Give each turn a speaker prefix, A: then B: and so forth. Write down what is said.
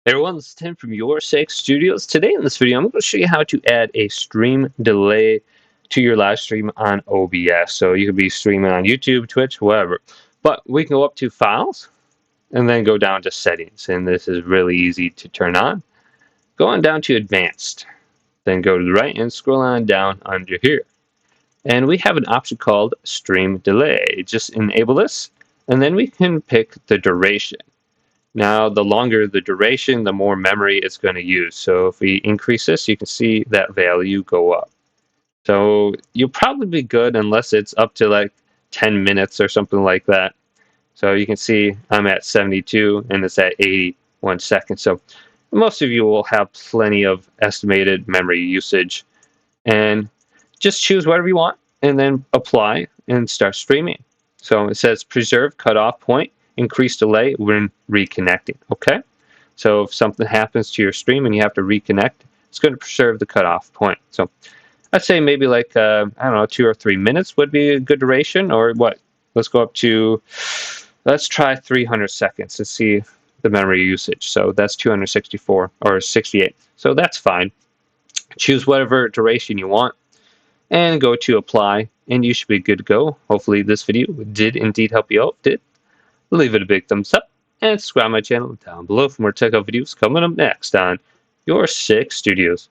A: Hey everyone, this is Tim from YourSix Studios. Today in this video, I'm going to show you how to add a stream delay to your live stream on OBS. So you could be streaming on YouTube, Twitch, whatever. But we can go up to Files and then go down to Settings. And this is really easy to turn on. Go on down to Advanced. Then go to the right and scroll on down under here. And we have an option called Stream Delay. Just enable this, and then we can pick the duration. Now, the longer the duration, the more memory it's going to use. So if we increase this, you can see that value go up. So you'll probably be good unless it's up to like 10 minutes or something like that. So you can see I'm at 72 and it's at 81 seconds. So most of you will have plenty of estimated memory usage. And just choose whatever you want and then apply and start streaming. So it says preserve cutoff point, increase delay when reconnecting. Okay, so if something happens to your stream and you have to reconnect, it's going to preserve the cutoff point. So I'd say maybe like I don't know, 2 or 3 minutes would be a good duration. Or what? Let's go up to, let's try 300 seconds to see the memory usage. So that's 264 or 68. So that's fine. Choose whatever duration you want and go to apply, and you should be good to go. Hopefully this video did indeed help you out. Leave it a big thumbs up and subscribe to my channel down below for more tech videos coming up next on YourSix Studios.